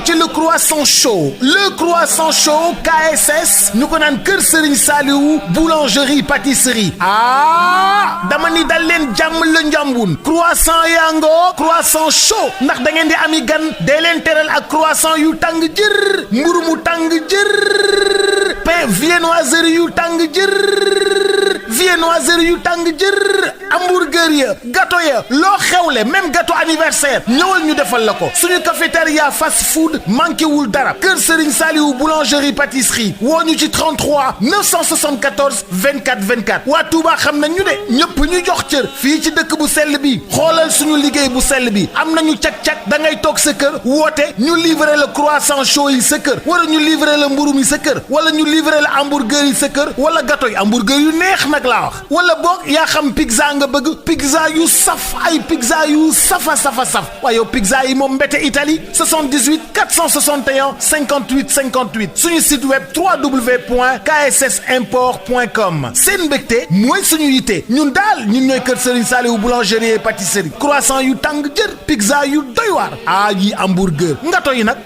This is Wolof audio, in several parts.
ci le croissant chaud KSS ñu ko naan Kër Serigne Saliou boulangerie pâtisserie dama ni dal leen jàmm la njàmbun croissant yango croissant chaud ndax da ngeen di ami gan dee leen teral ak croissant yu tàng jër mburu mu tàng jër pain viennoiserie yu tàng jër hamburger ya gâteau ya loo xewle même gâteau anniversaire ñëwal ñu defal la ko suñu cafétéria fast food manqué wul dara Kër Serigne Saliou boulangerie pâtisserie woo ñu ci 33 974 24 24 waa Touba xam nañ ñu de ñëpp ñu jox cër fii ci dëkk bu sell bi xoolal suñu liggéey bu sell bi am nañu cak-cak da ngay toog sa kër woote ñu livrer la croissant chaud yi sa kër wala ñu livrer la mburu mi sa kër wala ñu livrer la hamburger yi sa kër wala gâteau yi hamburger yu neex nag laa wax wala boog yaa xam pizza nga bëgg pizza yu saf ay pizza yu safa waaye yow pizza yi moom mbete Italie 78 461 58 58 suñu site web www.kssimport.com seen mbégte mooy suñu yite ñun daal ñun ñooy Kër Serigne Saliou boulangerie et pâtisserie croissant yu tàng jër pizza yu doy waar yi hamburger ngato yi nag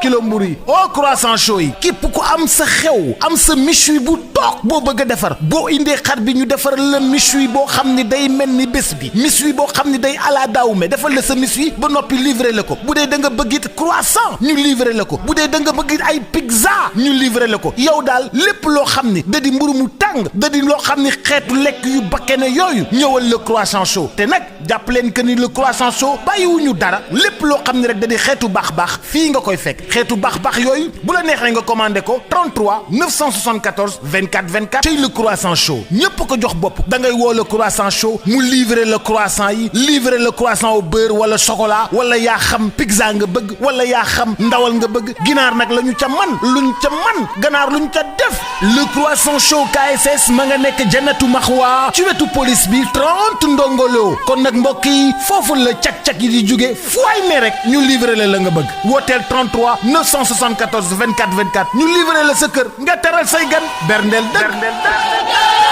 kilo mburu yi croissant chaud yi képp ku am sa xew am sa méchoui bu toog boo bëgg a defar boo indee xar bi ñu defar la méchoui boo xam ni day mel ni bés bi méchoui boo xam ni day ala daawme defal la sa méchoui ba noppi livré la ko bu dee da nga bëgg it croissant ñu livré la ko bu dee da nga bëgg it ay pizza ñu livré la ko yow daal lépp loo xam ni da di mburu mu tàng da di loo xam ni xeetu lekk yu bakkene yooyu ñëwal le croissant chaud te nag jàpp leen que ni le croissant chaud bàyyiwuñu dara lépp loo xam ni rek da di xeetu baax fii nga koy fekk xeetu baax yooyu bu la neexee nga commandé ko 33 974 24 24 tey le croissant chaud ñépp ko jox bopp da ngay woo le croissant chaud mu livrer le croissant yi livrer le croissant au beurre wala chocolat wala yaa xam pizza nga bëgg wala yaa xam ndawal nga bëgg ginaar nag la ñu ca man ganaar luñ ca def le croissant chaud KSS ma nga nekk Jannatu Maxwa ci wetu police bi 30 ndongolo kon nag mbokk yi foofu la cak-cak yi di jóge fooy ne rek ñu livrer la nga bëgg wooteel 33 974 24 24 ñu livrer la sa kër nga teral say gan berndeel dëgg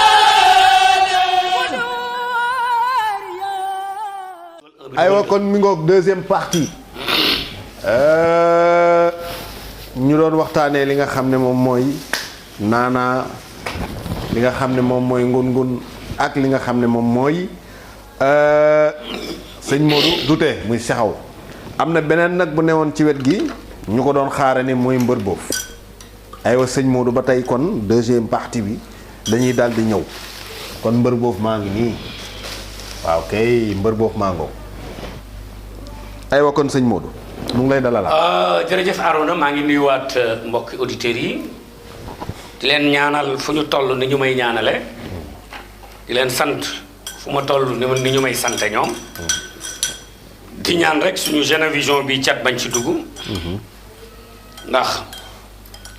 aywa kon mi ngoog deuxième partie ñu doon waxtaanee li nga xam ne moom mooy naanaa li nga xam ne moom mooy ngun-ngun ak li nga xam ne moom mooy sëñ Modou Douté muy sexaw am na beneen nag bu newoon ci wet gi ñu ko doon xaare ni mooy mbër boof aywa sëñ Modou ba tey kon deuxième partie bi dañuy daal di ñëw kon mbër boof maa ngi nii waaw kay mbër boof maa ngoo aywa kon sëñ Modou mu ngi lay dalal. jërëjëf Arona maa ngi nuyuwaat mbokki auditeurs yi di leen ñaanal fu ñu toll ni ñu may ñaanale di leen sant fu ma toll ni ñu may sante ñoom di ñaan rek suñu Génévision bi cat bañ ci dugg ndax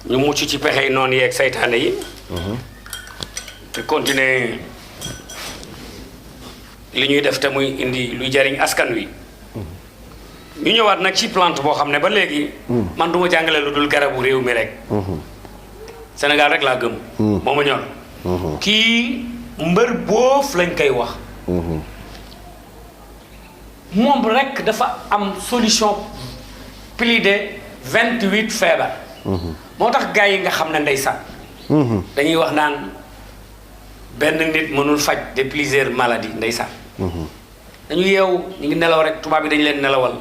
ñu mucc ci pexe yi noonu yeeg saytaane yi te continuer li ñuy def te muy indi luy jariñ askan wi ñu ñëwaat nag ci plante boo xam ne ba léegi man du ma jàngale lu dul garabu réew mi rek Sénégal rek laa gëm moo ma ñor kii mbër boof lañ koy wax moom rek dafa am solution plus de 28 feebar moo tax gars yi nga xam ne ndeysaan dañuy wax naan benn nit mënul faj de plusieurs maladies ndeysaan dañu yeewu ñu ngi nelaw rek tubaab yi dañu leen nelawal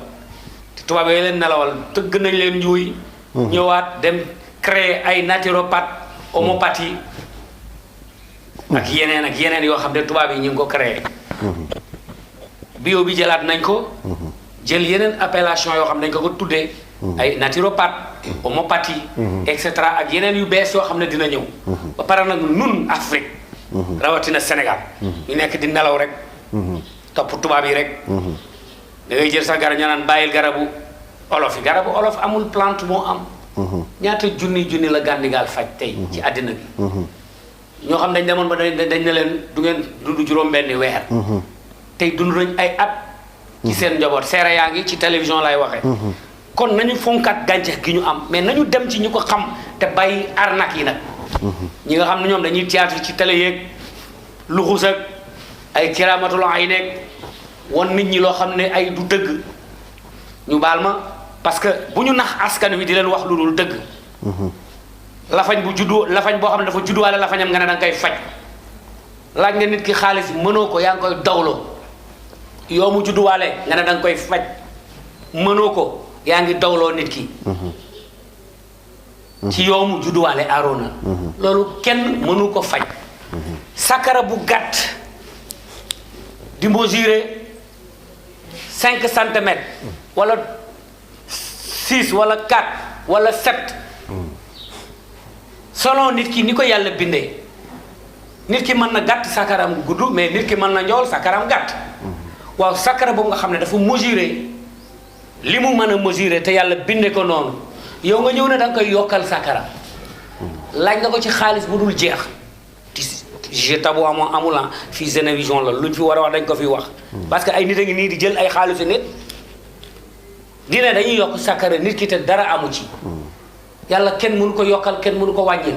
te tubaab yi leen nelawal tëgg nañ leen njuuy ñëwaat dem créer ay naturopathe homéopathie ak yeneen yoo xam ne tubaab yi ñu ngi ko créer bio bi jëlaat nañ ko jël yeneen appellation yoo xam ne dañ ko tuddee ay naturopathe homéopathie et cetera ak yeneen yu bees yoo xam ne dina ñëw ba pare nag nun Afrique rawatina Sénégal ñu nekk di nelaw rek topp tubaab yi rek da ngay jël sax garab ñu naan bàyyil garabu olof yi garabu olof amul plante moo am ñaata junni la Gandigaal faj tey ci àddina bi ñoo xam dañ demoon ba dañ ne leen du ngeen dund juróom-benni weer tey dund nañ ay at ci seen njaboot seere yaa ngi ci télévision lay waxee kon nañu fonkaat gàncax gi ñu am mais nañu dem ci ñu ko xam te bàyyi arnaque yi nag ñi nga xam ne ñoom dañuy théâtre ci télé yeeg luxus ak ay kiraamatul ay nekk won nit ñi loo xam ne ay du dëgg ñu baal ma parce que bu ñu nax askan wi di leen wax lu dul dëgg. lafañ bu juddu lafañ boo xam ne dafa judduwaale lafañam nga ne da nga koy faj laaj nga nit ki xaalis mënoo ko yaa ngi koy dawloo yow mu judduwaale nga ne da nga koy faj mënoo ko yaa ngi dawloo nit ki. ci yow mu judduwaale Arona. loolu kenn mënu ko faj. sakara bu gàtt di mesurer 5 centimètres wala 6 wala 4 wala 7 selon nit ki ni ko yàlla bindee nit ki mën na gàtt sakaram gudd mais nit ki mën na njool sakaram gàtt waaw sakara boobu nga xam ne dafa mesurer li mu mën a mesurer te yàlla bindee ko noonu yow nga ñëw ne da nga koy yokkal sakara laaj nga ko ci xaalis bu dul jeex je tabu amul fii Génévision la luñ fi war a wax dañ ko fi wax parce que ay nit a ngi nii di jël ay xaalisu nit dina dañuy yokk sakara nit ki te dara amu ci yàlla kenn mënu ko yokkal kenn mënu ko wàññil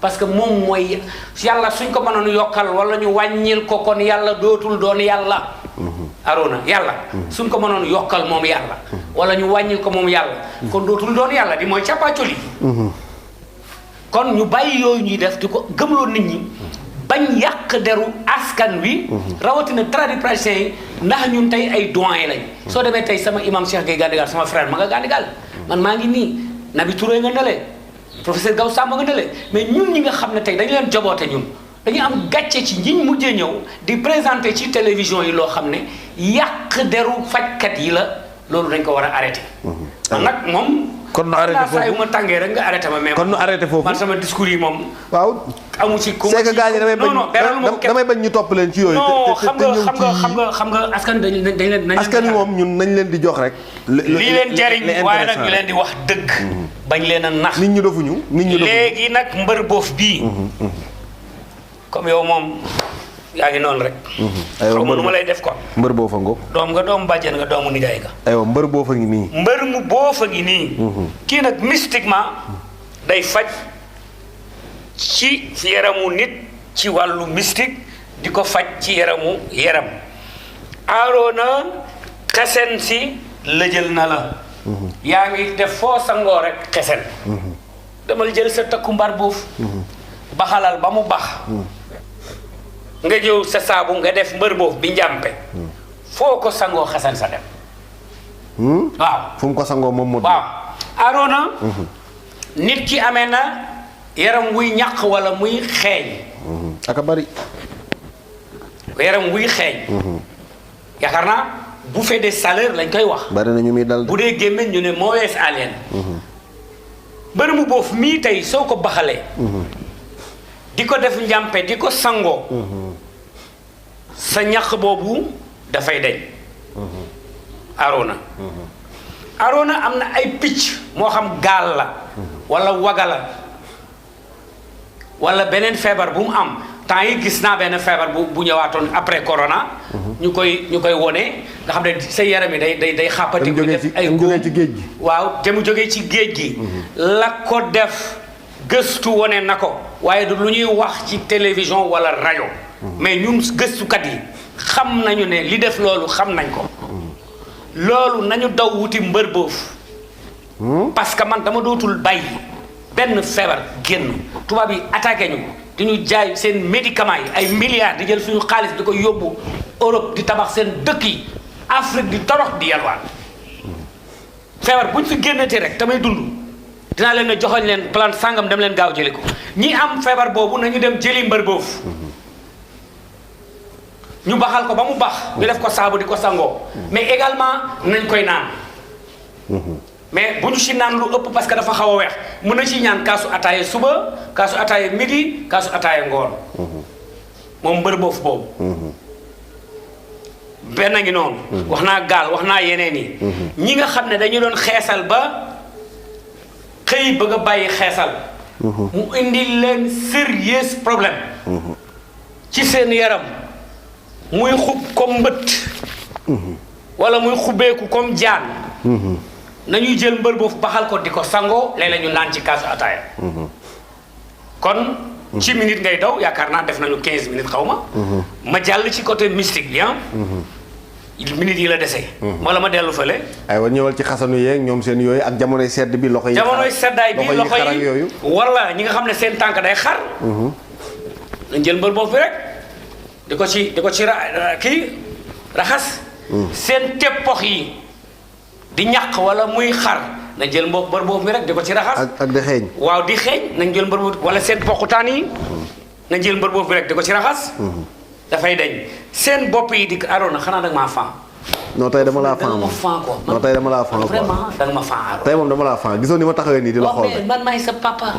parce que moom mooy yàlla suñ ko mënoon yokkal wala ñu wàññil ko kon yàlla dootul doon yàlla Arona yàlla suñ ko mënoon yokkal moom yàlla wala ñu wàññil ko moom yàlla kon dootul doon yàlla di mooy càppaacoli kon ñu bàyyi yooyu ñuy def di ko gëmloo nit ñi bañ yàq deru askan wi rawatina tradipraticiens yi ndax ñun tey ay doyen lañ soo demee tey sama imam Cheikh Gueye Gandigal sama frère ma nga Gandigal man maa ngi nii Nabi Touré nga nele professeur Gaw Samba nga nele mais ñun ñi nga xam ne tey dañu leen joboote ñun dañu am gàcce ci ñiñ mujjee ñëw di présenter ci télévision yi loo xam ne yàq deru fajkat yi la loolu dañ ko war a arrêté man nag moom kon nu arrêté foofu saa yu ma tàngee rek nga arrêté ma mais kon nu arrêté foofu man sama discours yi moom waaw amu ci ko c'est que gars yi damay bañ ñu topp leen ci yooyu non te ñëw xam nga askan dañ leen askan wi moom ñun nañ leen di jox rek lii leen jariñ waaye nag ñu leen di wax dëgg bañ leen a nax nit ñu dofuñu léegi nag mbër boof bii comme yow moom yaa ngi noonu rek xaw ma nu ma lay def ko mbër boofa ngoog doom nga doomu bàjjen nga doomu nijaay nga aywa mbër boofa ngi nii mbër mu boofa ngi nii kii nag mystiquement day faj ci yaramu nit ci wàllu mystique di ko faj ci yaram Arona xesen si lëjël na la yaa ngi def foo sangoo rek xesen demal jël sa takku mbar boofu baxalal ba mu bax nga jëw sa saabu nga def mbër boofu bi njàmpe foo ko sangoo xesen sa dem waaw fu mu ko sangoo moom moo waaw Arona nit ki amee na yaram wuy ñaq wala muy xeeñ aka bari yaram wuy xeeñ yaakaar naa bouffée de chaleur lañ koy wax bari na ñu muy dal bu dee gémmiñ ñu ne mauvaise haleine mbër mu boofu mii tey soo ko baxalee di ko def njàmpe di ko sangoo sa ñaq boobu dafay deñ Arona am na ay picc moo xam gaal la wala waga la wala beneen feebar bu mu am temps yi gis naa benn feebar bu ñëwaatoon après corona ñu koy wone nga xam ne sa yaram yi day xàppati bu def ay góom ci géej gi waaw te mu jógee ci géej gi la ko def gëstu wone na ko waaye du lu ñuy wax ci télévision wala rajo mais ñun gëstukat yi xam nañu ne li def loolu xam nañ ko loolu nañu daw wuti mbër boofu parce que man dama dootul bàyyi benn feebar génn tubaab yi attaqué ñu di ñu jaay seen médicaments yi ay milliards di jël suñu xaalis di ko yóbbu Europe di tabax seen dëkk yi Afrique di torox di yalwaan feebar buñ fi génnati rek tamay dund dinaa leen ne joxoñ leen plante sangam dem leen gaaw jëli ko ñi am feebar boobu nañu dem jëli mbër boobu ñu baxal ko ba mu bax ñu def ko saabu di ko sangoo mais également nañ koy naan mais bu ñu si naan lu ëpp parce que dafa xaw a weex mën na ci ñaan kaasu ataaye suba kaasu ataaye midi kaasu ataaye ngoon moom mbër boobu benn ngi noonu wax naa gaal wax naa yeneen yi ñi nga xam ne dañu doon xeesal ba xëy bëgg a bàyyi xeesal mu indi leen sérieux problème ci seen yaram muy xub comme mbëtt wala muy xubeeku comme jaan nañuy jël mbër boofu baxal ko di ko sangoo léeg-léeg ñu naan ci kaasu ataaya kon ci minute ngay daw yaakaar naa def nañu 15 minutes xaw ma jàll ci côté mystique bi minutes yi la dese. wala ma dellu fële. aywa ñëwal ci xasanu yeeg ñoom seen yooyu ak jamonoy sedd bi loxo yi. jamonoy seddaay bi loxo xar ak yi yooyu. wala ñi nga xam ne seen tànk day xar. nañ jël mbër boobu bi rek di ko ci kii raxas. seen teppox yi di ñaq wala muy xar na jël mbër boobu bi rek di ko ci raxas. ak di xeeñ. waaw di xeeñ nañ jël mbër boobu wala seen poqutaan yi. nañ jël mbër boobu bi rek di ko ci raxas. dafay dañ seen bopp yi di Arona xanaa danga maa fan. non tey dama laa fan danga ma fan quoi. non tey dama laa fan quoi vraiment danga ma fan Arona. tey moom dama laa fan gisoo ni ma taxawee nii di la xool mais man maay sa papa.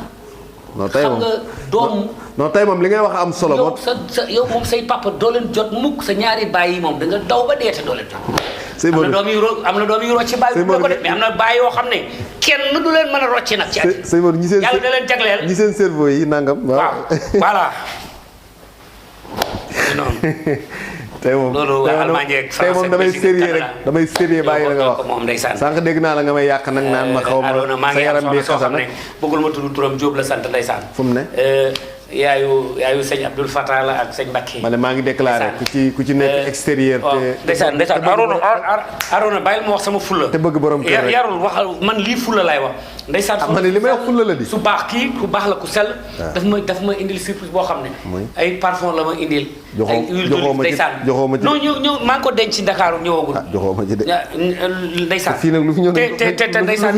non tey xam moom nga doom. non tey moom li ngay wax am solo. yow yow moom say papa doo leen jot mukk sa ñaari baay yi moom da nga daw ba dee te doo leen jot. sëñ Modou am na doom yu rocci baay bu ko def mais am na baay yoo xam ne kenn du leen mën a rocci nag. ci at sëñ Modou ñi seen yàlla da leen jagleel. ñi seen cerveau yi nangam. waaw voilà. non. tey moom loolu tey moom damay sérieux rek damay sérieux bàyyi la nga wax moom ndeysaan. sànq dégg naa la nga may yàq nag naan ma xaw ma sa yaram bi xasa nag bëggul ma tudd turam Jóob la sant ndeysaan. fu mu ne. yaayu sëñ Abdoul Fatah la ak sëñ Mbacke. ma ne maa ngi déclaré ku ci nekk extérieur. ndeysaan Arona bàyyil ma wax sama fulla. te bëgg borom kër rek yarul wax man lii fulla laay wax. ndeysaan ma ne li may wax fulla la di. su baax kii ku baax la ku sell. daf ma indil surprise boo xam ne. ay parfum la ma indil. ay huile d'olive joxoo ma ci non ñëw maa ngi ko denc ci Ndakaaru ñëwagul. joxoo ma ci de. ndeysaan fii nag lu fi ñëw ndeysaan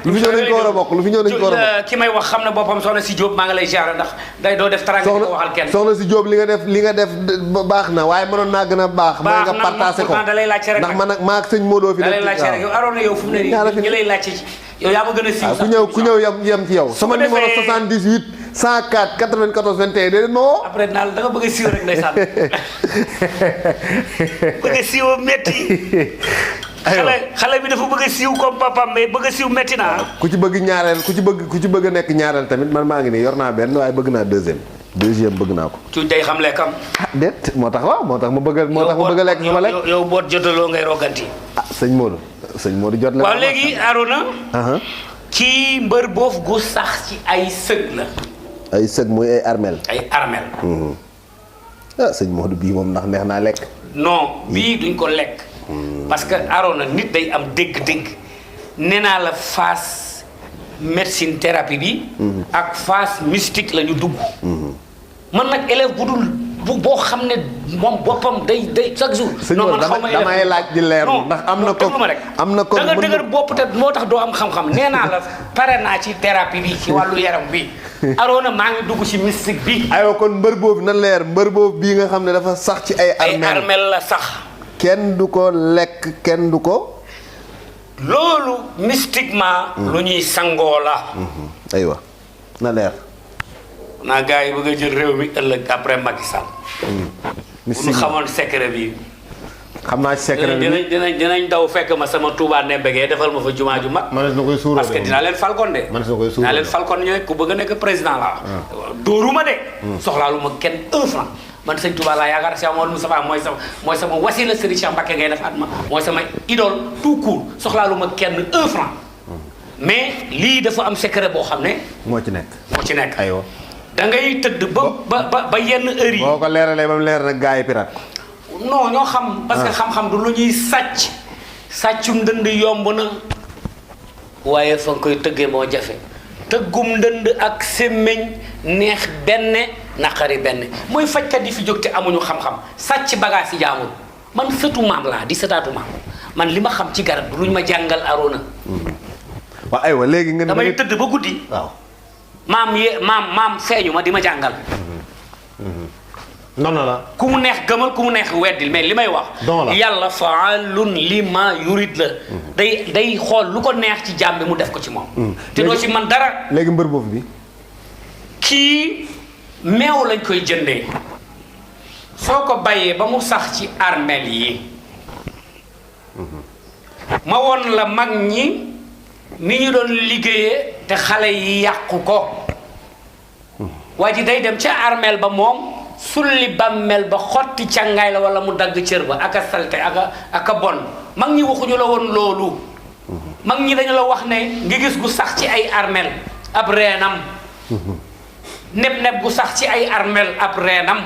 lu fi ñëw dañ ko war a bokk lu fi ñëw dañ ko war a bokk. ki may wax xam na boppam soxna si Diop maa ngi lay ziar ndax day doo def teraanga ko waxal kenn. soxna si Diop li nga def baax na waaye mënoon naa gën a baax. mooy nga partagé ko da lay laajte rek ndax man ak maa ak sëñ Modou fi da lay laajte rek yow Arona yow fu mu ne nii ñi lay laajte ci yow yaa ma gën a siiw ku ñëw yem ci yow sama numéro 78 104 94 21 déedéet ma woo. après daal da nga bëgg a siiw rek ndeysaan bëgg a siiw métti xale bi dafa bëgg a siiw comme papam mais bëgg a siiw métti naa. ku ci bëgg ñaareel ku ci bëgg a nekk ñaareel tamit man maa ngi nii yor naa benn waaye bëgg naa deuxième bëgg naa ko. cuuj day xam lekkam. déet moo tax ma bëgg a lekk sama lekk. yow boot jotaloo ngay roganti. sëñ Modou jot la. waaw léegi Arona. ci mbër boof gu sax ci ay sëg la. ay sëg muy ay armel. ay armel. sëñ Modou bii moom ndax neex naa lekk. non bii duñ ko lekk. parce que Arona nit day am dégg-dégg nee naa la phase médecine thérapie bi. ak phase mystique la ñu dugg. man nag élève bu dul boo xam ne moom boppam day chaque jour. non man xaw ma damay laaj di leerlu ndax am na ko da nga dëgër bopp te moo tax doo am xam-xam nee naa la pare naa ci thérapie bi ci wàllu yaram bi. Arona maa ngi dugg ci mystique bi. aywa kon mbër boobu na leer mbër boobu bii nga xam ne dafa sax ci ay armel la sax. kenn du ko lekk kenn du ko. loolu mystiquement. lu ñuy sangoo la. aywa na leer. naa gars yi bëgg a jël réew mi ëllëg après Macky Sall. mystique bu ñu xamoon secret bi. xam naa ci secret bi dinañ daw fekk ma sama Touba Ndembege defal ma fa jumaa ju mag. man na koy suuroo parce que dinaa leen falcon de. dinaa leen falcon ñooy ku bëgg a nekk président la dóoruma de. soxlaalu ma kenn 1 franc. man sëñ Touba laa yaakaar Cheikh Amadou Moustapha mooy sama wasila Serigne Cheikh Mbacké ngay def at ma mooy sama idole tout court soxlaalu ma kenn 1 franc. mais lii dafa am secret boo xam ne. moo ci nekk. aywa. da ngay tëdd ba yenn heure yi. boo ko leeralee ba mu leer nag gars yi pirate. non ñoo xam. parce que xam-xam du lu ñuy sàcc. sàccum ndënd yomb na. waaye fa nga koy tëggee moo jafe. tëggum ndënd ak semmeñ neex benn naqari benn mooy fajkat yi fi jóg te amuñu xam-xam sàcc bagage yi jaamul man sëtu maam laa di sëtaatu maam man li ma xam ci garab du luñ ma jàngal Arona. waaw aywa léegi nga. damay tëdd ba guddi. waaw. maam feeñu ma di ma jàngal. noonu la. ku mu neex gëmal ku mu neex weddil mais li may wax. yàlla faalun lima yurid la. day xool lu ko neex ci jaam bi mu def ko ci moom. te doo ci man dara. léegi mbër boobu bi. kii meew lañ koy jëndee. soo ko bàyyee ba mu sax ci armel yi. ma woon la mag ñi ni ñu doon liggéeyee te xale yi yàqu ko. waa ji day dem ca armel ba moom. sulli bàmmeel ba xotti càngaay la wala mu dagg cër ba aka salte aka bon mag ñi waxuñu la woon loolu mag ñi dañu la wax ne nga gis gu sax ci ay armel ab reenam neb gu sax ci ay armel ab reenam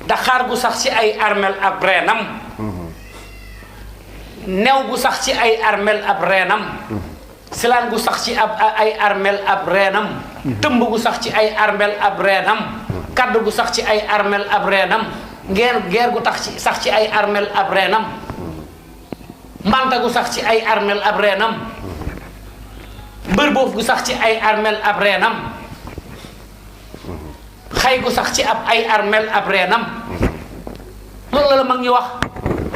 daxaar gu sax ci ay armel ab reenam new gu sax ci ay armel ab reenam silaan gu sax ci ay armel ab reenam tëmb gu sax ci ay armel ab reenam kadd gu sax ci ay armel ab reenam geer gu sax ci ay armel ab reenam mbanta gu sax ci ay armel ab reenam mbër boof gu sax ci ay armel ab reenam xay gu sax ci ay armel ab reenam loolu la mag ñi wax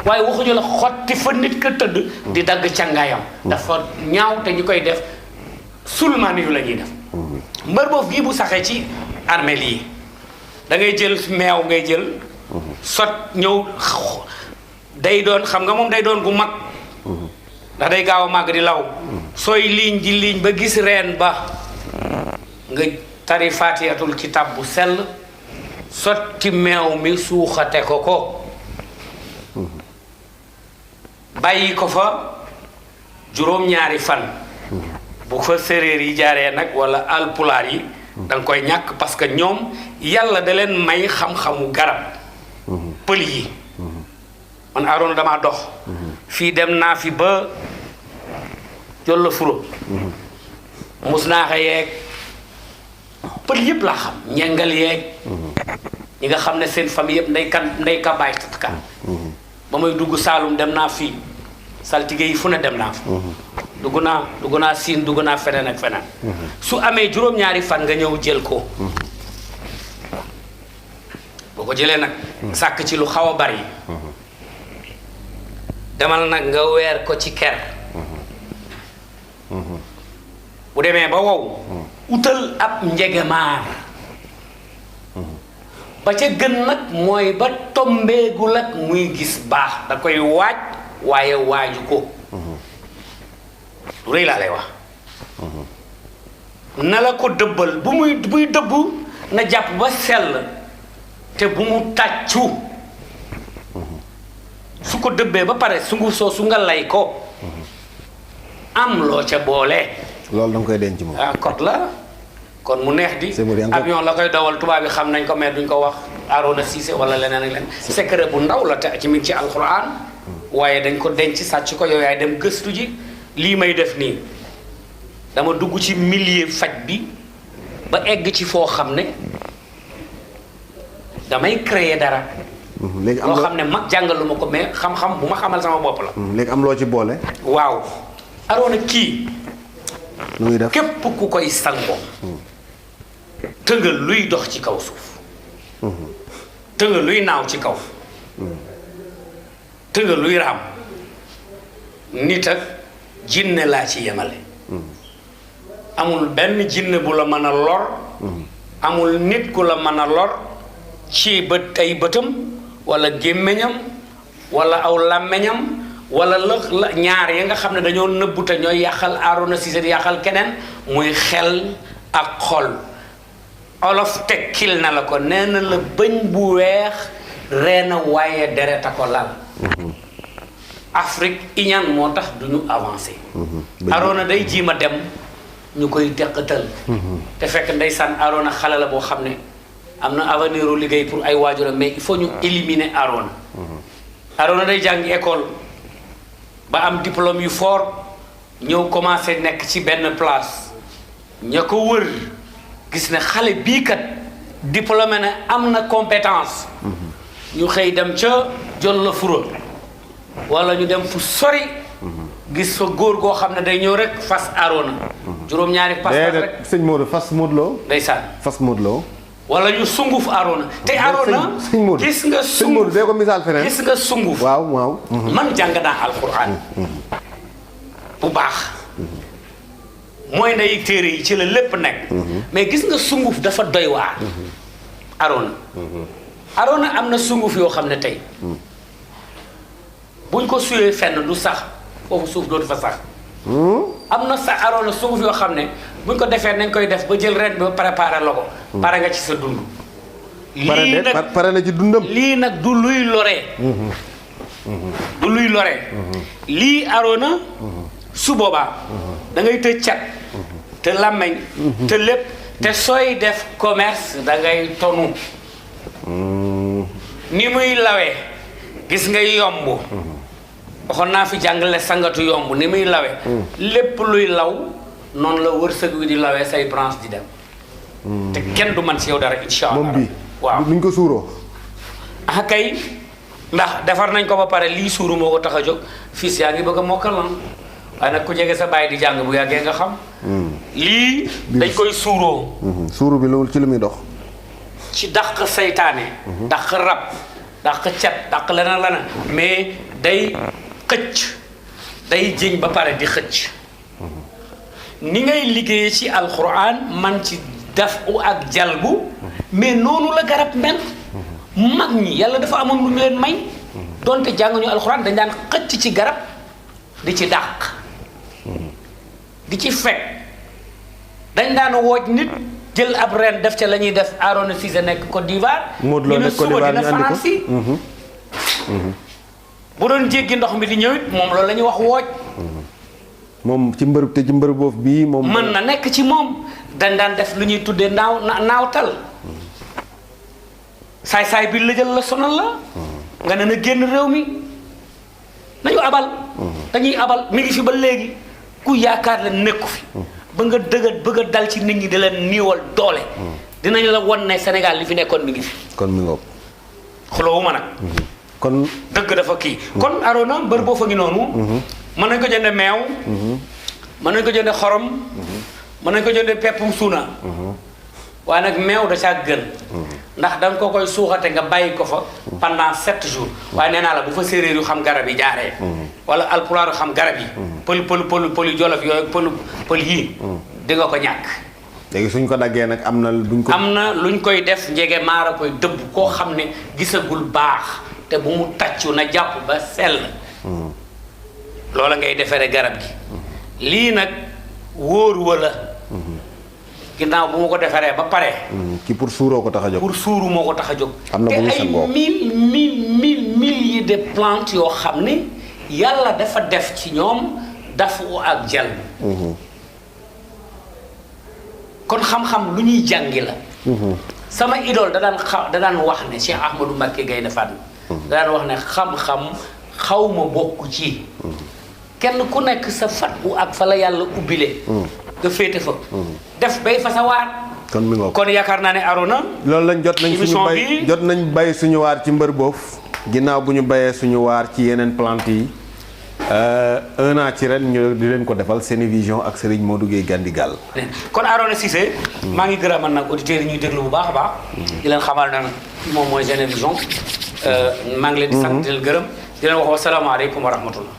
waaye waxuñu la xotti fa nit ka tëdd di dagg càngaayam dafa ñaaw te ñu koy def sulmaani yu la ñuy def mbër boof gii bu saxee ci armel yi da ngay jël meew ngay jël sot ñëw day doon xam nga moom day doon gu mag ndax day gaaw a màgg di law sooy liiñ di liiñ ba gis reen ba nga tari faatiyatul kitab bu sell sotti meew mi suuxate ko bàyyi ko fa juróom-ñaari fan bu fa séréer yi jaaree nag wala alpulaar yi da nga koy ñàkk parce que ñoom yàlla da leen may xam-xamu garab pël yi man Aroona damaa dox fii dem naa fi ba Jollo Furo mus naa xa yeeg pël yëpp laa xam ñengal yeeg ñi nga xam ne seen famille yëpp ndey ka baay tatka ba may dugg Saalum dem naa fii saltige yi fu ne dem naa fa dugg naa Siin dugg naa feneen ak feneen su amee juróom-ñaari fan nga ñëw jël ko boo ko jëlee nag sàkk ci lu xaw a bari demal nag nga weer ko ci ker bu demee ba wow utal ab njegemaar ba ca gën nag mooy ba tombeegul ak muy gis baax da koy waaj waaye waaju ko lu rëy laa lay wax na la ko dëbbal buy dëbb na jàpp ba sell te bu mu tàccu su ko dëbbee ba pare sunguf soo su nga lay ko am loo ca boole loolu da nga koy denc moom kot la kon mu neex di avion la koy dawal tubaab bi xam nañ ko mais duñ ko wax Aroona Cissé wala leneen ak leneen secret bu ndaw la te ci mi ci alxuraan waaye dañ ko denc sàcc ko yow yaay dem gëstu ji lii may def nii dama dugg ci milieu faj bi ba egg ci foo xam ne damay créer dara léegi am loo xam ne mag jàngalu ma ko mais xam-xam bu ma xamal sama bopp la léegi am loo ci boole waaw Aroona kii lu muy def képp ku koy sangoo tëngal luy dox ci kaw suuf tëngal luy naaw ci kaw tëngal luy raam nit ak jinne laa ci yemale amul benn jinne bu la mën a lor amul nit ku la mën a lor ci bët ay bëtam wala gémmiñam wala aw làmmiñam wala la ñaar yi nga xam ne dañoo nëbbu te ñooy yàqal Aroona Cissé di yàqal keneen muy xel ak xol olof tekkil na la ko nee na la bëñ bu weex reena waaye deret a ko lal Afrique iñaan moo tax du ñu avancé Aroona day jiima dem ñu koy teqatal te fekk ndeysaan Aroona xale la boo xam ne am na avenir u liggéey pour ay waajuram mais il faut ñu éliminer Aroona Aroona day jàngi école ba am diplôme yu fort ñëw commencé nekk ci benn place ña ko wër gis ne xale bii kat diplômé ne am na compétence ñu xëy dem ca Jollo Furo wala ñu dem fu sori gis fa góor goo xam ne day ñëw rek fas Aroona juróom-ñaari pas rek sëñ Modou fas Modou Lo ndeysaan fas Modou Lo wala ñu sunguf Aroona te Aroona gis nga sëñ Modou dee ko misaal feneen gis nga sunguf waaw man jàng naa alxuraan bu baax mooy nday téere yi ci la lépp nekk mais gis nga sunguf dafa doy waar Aroona am na sunguf yoo xam ne tey buñ ko suyee fenn du sax foofu suuf dootu fa sax am na sa Aroona sunguf yoo xam ne buñ ko defee nañ koy def ba jël ren bi ba préparé la ko pare nga ci sa dund lii nag pare na ci dundam lii nag du luy loree du luy loree lii Aroona su boobaa da ngay tëj cat te làmmeñ te lépp te sooy def commerce da ngay tonu ni muy lawee gis nga yomb waxoon naa fi jàngale sangatu yomb ni muy lawe lépp luy law noonu la wërsëg wi di lawee say branche di dem te kenn du man si yow dara incha allah moom bii waaw nuñ ko suuroo. ah kay ndax defar nañ ko ba pare lii suuru moo ko tax a jóg fils yaa ngi bëgg a mokkal lan waaye nag ku jege sa bàyyi di jàng bu yàggee nga xam lii dañ koy suuroo suuru bi loolu ci lu muy dox. ci dàq seytaane dàq rab dàq cat dàq leneen mais day xëcc day jéñ ba pare di xëcc ni ngay liggéeyee ci alxuraan man ci daf u ak jalbu mais noonu la garab mel mag ñi yàlla dafa amoon lu ñu leen may donte jànguñu alxuraan dañ daan xëcc ci garab di ci dàq di ci fekk dañ daan wooj nit jël ab ren def ca la ñuy def Arona Cissé nekk Côte d'Ivoire Modou Lo nekk Côte d'Ivoire ñu andi ko si bu doon jéggi ndox mi di ñëwit moom loolu la ñuy wax wooj moom ci mbërëb te ci mbërëb boofu bii moom. mën na nekk ci moom dañ daan def lu ñuy tuddee naawtal saay-saay bi la jël la sonal la nga ne na génn réew mi nañu abal dañuy abal mi ngi fi ba léegi ku yaakaar la nekku fi ba nga bëgg a dal ci nit ñi di leen niiwal doole dinañ la won ne Sénégal li fi nekkoon mi ngi fi kon mi ngoog. xuloowuma nag kon dëgg dafa kii kon Arona mbër boo fa ngi noonu mën nañ ko jënde meew mën nañ ko jënde xorom mën nañ ko jënde peppum suuna waaye nag meew da caa gën ndax da nga ko koy suuxate nga bàyyi ko fa pendant 7 jours waaye nee naa la bu fa séeréer yu xam garab yi jaaree wala alpulaar yu xam garab yi pël yu jolof yooyu pël yii di nga ko ñàkk léegi suñ ko daggee nag am na duñ ko. am na luñ koy def njege maara koy dëbb koo xam ne gisagul baax te bu mu tàccu na jàpp ba sell loola ngay defaree garab gi lii nag wóor wala ginnaaw bu ma ko defaree ba pare ki pour suuroo ko tax a jóg. pour suuru moo ko tax a jóg am na te bu ñu ay sangoo. milliers de plantes yoo xam ne yàlla dafa def ci ñoom dafu ak jal kon xam-xam lu ñuy jàngi la sama idole da daan wax ne Cheikh Ahmadou Mbacké Gaïndé Fatma da daan wax ne xam-xam xaw ma bokk ci kenn ku nekk sa fatwu ak fa la yàlla ubbile nga féete fa def bay fa sa waar kon mi ngoog. kon yaakaar naa ne Arona loolu lañ jot nañ suñu bay jot nañ bay suñu waar ci mbër boofu ginnaaw bu ñu bayee suñu waar ci yeneen plante yi 1 an ci ren ñu di leen ko defal Sénévision ak Serigne Modou Gueye Gandigal. kon Arona Cissé maa ngi gërëmal nag auditeurs yi ñuy déglu bu baax a baax di leen xamal na moom mooy Sénévision maa ngi leen di sant di leen gërëm di leen wax wasalaamaaleykum wa rahmatullah